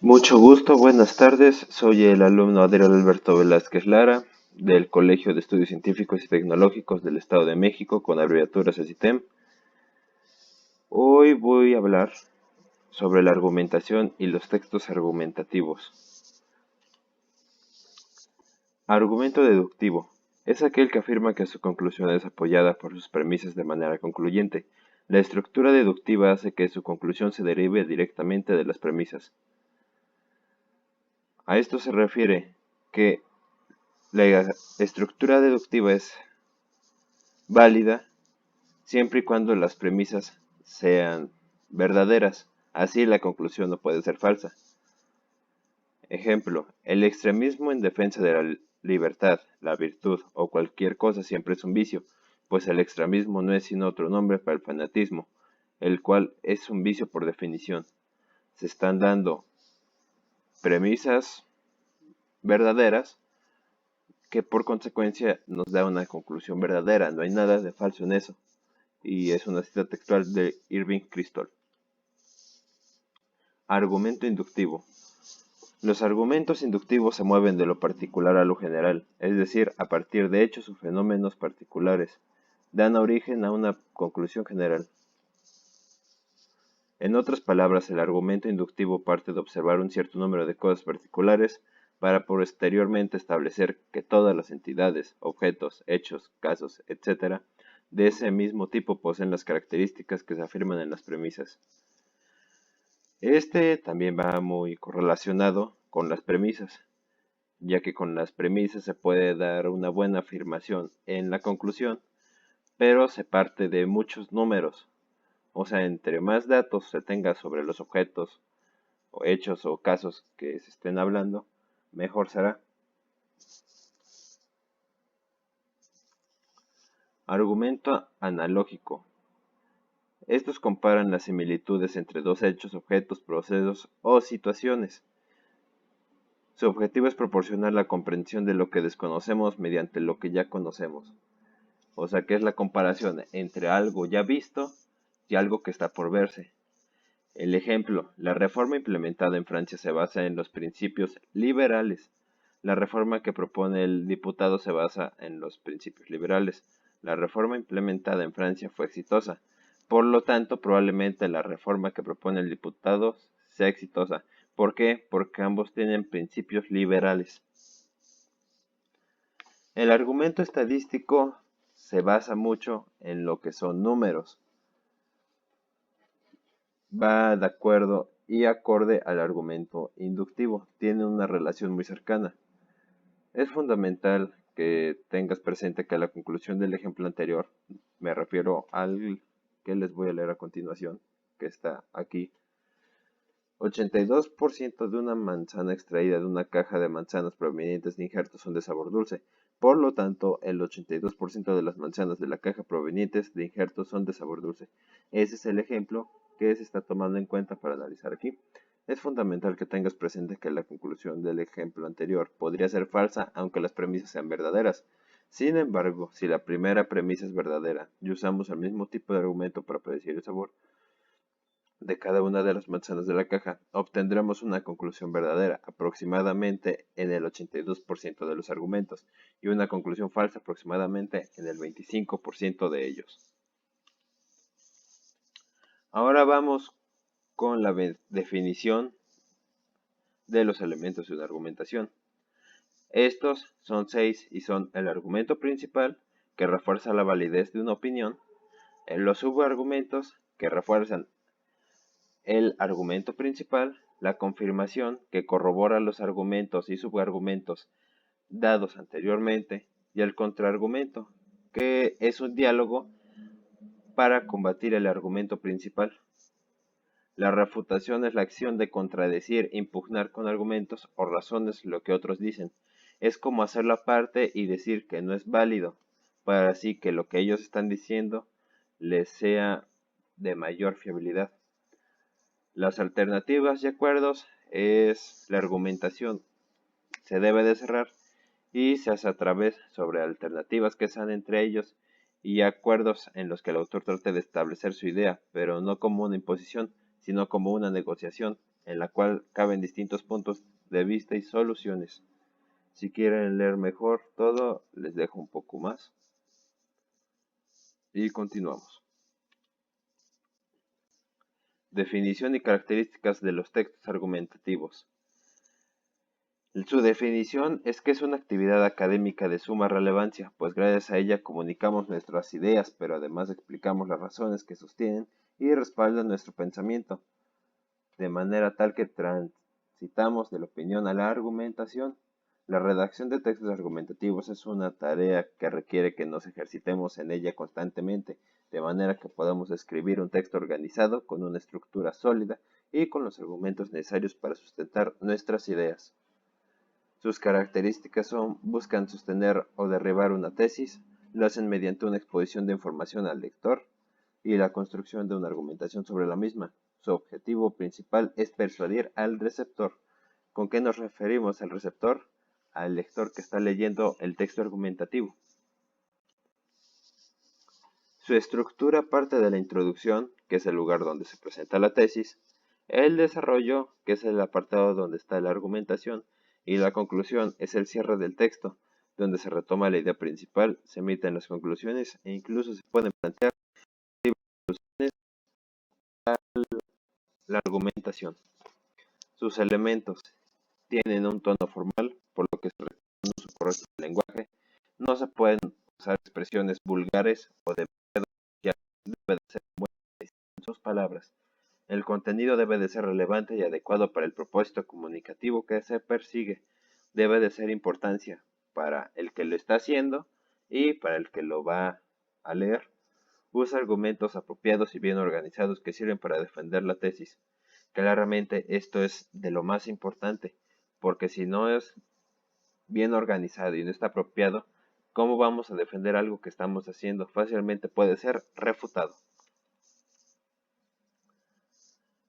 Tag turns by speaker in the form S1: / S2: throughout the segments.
S1: Mucho gusto, buenas tardes. Soy el alumno Adriel Alberto Velázquez Lara del Colegio de Estudios Científicos y Tecnológicos del Estado de México, con abreviaturas CECITEM. Hoy voy a hablar sobre la argumentación y los textos argumentativos. Argumento deductivo. Es aquel que afirma que su conclusión es apoyada por sus premisas de manera concluyente. La estructura deductiva hace que su conclusión se derive directamente de las premisas. A esto se refiere que la estructura deductiva es válida siempre y cuando las premisas sean verdaderas. Así la conclusión no puede ser falsa. Ejemplo, el extremismo en defensa de la libertad, la virtud o cualquier cosa siempre es un vicio, pues el extremismo no es sino otro nombre para el fanatismo, el cual es un vicio por definición. Se están dando premisas verdaderas que por consecuencia nos da una conclusión verdadera. No hay nada de falso en eso. Y es una cita textual de Irving Kristol. Argumento inductivo. Los argumentos inductivos se mueven de lo particular a lo general, es decir, a partir de hechos o fenómenos particulares. Dan origen a una conclusión general. En otras palabras, el argumento inductivo parte de observar un cierto número de cosas particulares para posteriormente establecer que todas las entidades, objetos, hechos, casos, etc., de ese mismo tipo poseen las características que se afirman en las premisas. Este también va muy correlacionado con las premisas, ya que con las premisas se puede dar una buena afirmación en la conclusión, pero se parte de muchos números. O sea, entre más datos se tenga sobre los objetos, o hechos o casos que se estén hablando, mejor será. Argumento analógico. Estos comparan las similitudes entre dos hechos, objetos, procesos o situaciones. Su objetivo es proporcionar la comprensión de lo que desconocemos mediante lo que ya conocemos. O sea, que es la comparación entre algo ya visto y algo que está por verse. El ejemplo, la reforma implementada en Francia se basa en los principios liberales. La reforma que propone el diputado se basa en los principios liberales. La reforma implementada en Francia fue exitosa. Por lo tanto, probablemente la reforma que propone el diputado sea exitosa. ¿Por qué? Porque ambos tienen principios liberales. El argumento estadístico se basa mucho en lo que son números. Va de acuerdo y acorde al argumento inductivo. Tiene una relación muy cercana. Es fundamental que tengas presente que la conclusión del ejemplo anterior, me refiero al que les voy a leer a continuación, que está aquí. 82% de una manzana extraída de una caja de manzanas provenientes de injertos son de sabor dulce. Por lo tanto, el 82% de las manzanas de la caja provenientes de injertos son de sabor dulce. Ese es el ejemplo que se está tomando en cuenta para analizar aquí. Es fundamental que tengas presente que la conclusión del ejemplo anterior podría ser falsa aunque las premisas sean verdaderas. Sin embargo, si la primera premisa es verdadera y usamos el mismo tipo de argumento para predecir el sabor de cada una de las manzanas de la caja, obtendremos una conclusión verdadera aproximadamente en el 82% de los argumentos y una conclusión falsa aproximadamente en el 25% de ellos. Ahora vamos con la definición de los elementos de una argumentación. Estos son 6 y son el argumento principal, que refuerza la validez de una opinión, los subargumentos, que refuerzan el argumento principal, la confirmación, que corrobora los argumentos y subargumentos dados anteriormente, y el contraargumento, que es un diálogo para combatir el argumento principal. La refutación es la acción de contradecir, impugnar con argumentos o razones lo que otros dicen. Es como hacer la parte y decir que no es válido, para así que lo que ellos están diciendo les sea de mayor fiabilidad. Las alternativas y acuerdos es la argumentación. Se debe de cerrar y se hace a través sobre alternativas que sean entre ellos y acuerdos en los que el autor trate de establecer su idea, pero no como una imposición, sino como una negociación en la cual caben distintos puntos de vista y soluciones. Si quieren leer mejor todo, les dejo un poco más. Y continuamos. Definición y características de los textos argumentativos. Su definición es que es una actividad académica de suma relevancia, pues gracias a ella comunicamos nuestras ideas, pero además explicamos las razones que sostienen y respaldan nuestro pensamiento, de manera tal que transitamos de la opinión a la argumentación. La redacción de textos argumentativos es una tarea que requiere que nos ejercitemos en ella constantemente, de manera que podamos escribir un texto organizado con una estructura sólida y con los argumentos necesarios para sustentar nuestras ideas. Sus características son: buscan sostener o derribar una tesis, lo hacen mediante una exposición de información al lector y la construcción de una argumentación sobre la misma. Su objetivo principal es persuadir al receptor. ¿Con qué nos referimos al receptor? Al lector que está leyendo el texto argumentativo. Su estructura parte de la introducción, que es el lugar donde se presenta la tesis, el desarrollo, que es el apartado donde está la argumentación, y la conclusión es el cierre del texto, donde se retoma la idea principal, se emiten las conclusiones e incluso se pueden plantear soluciones a la argumentación. Sus elementos tienen un tono formal, por lo que se reconoce un uso correcto del lenguaje. No se pueden usar expresiones vulgares o de ya debe de ser buenas en sus palabras. El contenido debe de ser relevante y adecuado para el propósito comunicativo que se persigue. Debe de ser importancia para el que lo está haciendo y para el que lo va a leer. Usa argumentos apropiados y bien organizados que sirven para defender la tesis. Claramente esto es de lo más importante, porque si no es bien organizado y no está apropiado, ¿cómo vamos a defender algo que estamos haciendo? Fácilmente puede ser refutado.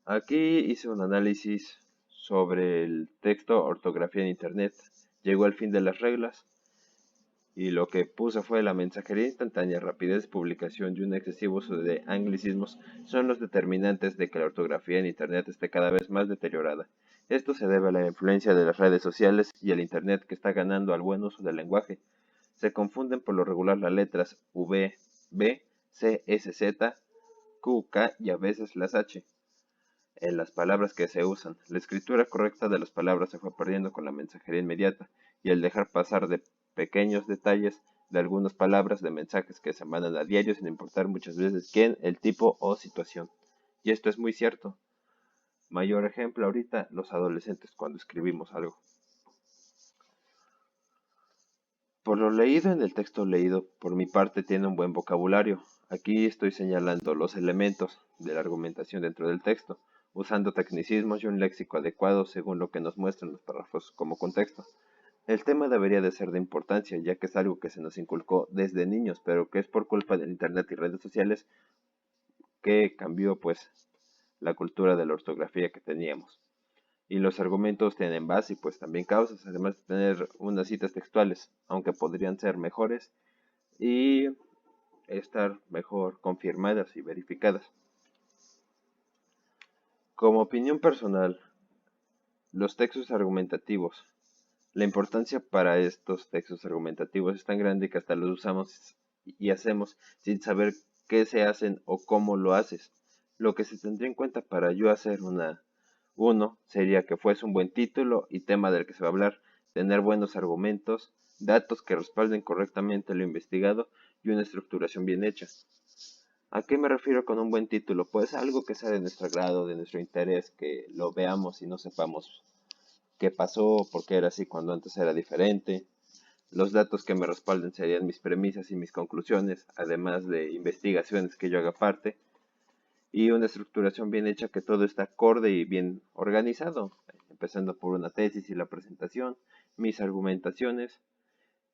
S1: Aquí hice un análisis sobre el texto ortografía en Internet. Llegó al fin de las reglas y lo que puse fue: la mensajería instantánea, rapidez de publicación y un excesivo uso de anglicismos son los determinantes de que la ortografía en Internet esté cada vez más deteriorada. Esto se debe a la influencia de las redes sociales y el Internet, que está ganando al buen uso del lenguaje. Se confunden por lo regular las letras V, B, C, S, Z, Q, K y a veces las H en las palabras que se usan. La escritura correcta de las palabras se fue perdiendo con la mensajería inmediata y el dejar pasar de pequeños detalles de algunas palabras de mensajes que se mandan a diario sin importar muchas veces quién, el tipo o situación. Y esto es muy cierto. Mayor ejemplo ahorita, los adolescentes cuando escribimos algo. Por lo leído en el texto leído, por mi parte tiene un buen vocabulario. Aquí estoy señalando los elementos de la argumentación dentro del texto, usando tecnicismos y un léxico adecuado según lo que nos muestran los párrafos como contexto. El tema debería de ser de importancia, ya que es algo que se nos inculcó desde niños, pero que es por culpa del internet y redes sociales que cambió pues la cultura de la ortografía que teníamos. Y los argumentos tienen base y pues también causas, además de tener unas citas textuales, aunque podrían ser mejores y estar mejor confirmadas y verificadas. Como opinión personal, los textos argumentativos. La importancia para estos textos argumentativos es tan grande que hasta los usamos y hacemos sin saber qué se hacen o cómo lo haces. Lo que se tendría en cuenta para yo hacer uno sería que fuese un buen título y tema del que se va a hablar, tener buenos argumentos, datos que respalden correctamente lo investigado y una estructuración bien hecha. ¿A qué me refiero con un buen título? Pues algo que sea de nuestro agrado, de nuestro interés, que lo veamos y no sepamos qué pasó, por qué era así cuando antes era diferente. Los datos que me respalden serían mis premisas y mis conclusiones, además de investigaciones que yo haga parte, y una estructuración bien hecha, que todo está acorde y bien organizado, empezando por una tesis y la presentación, mis argumentaciones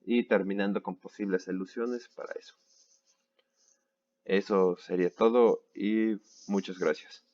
S1: y terminando con posibles soluciones para eso. Eso sería todo y muchas gracias.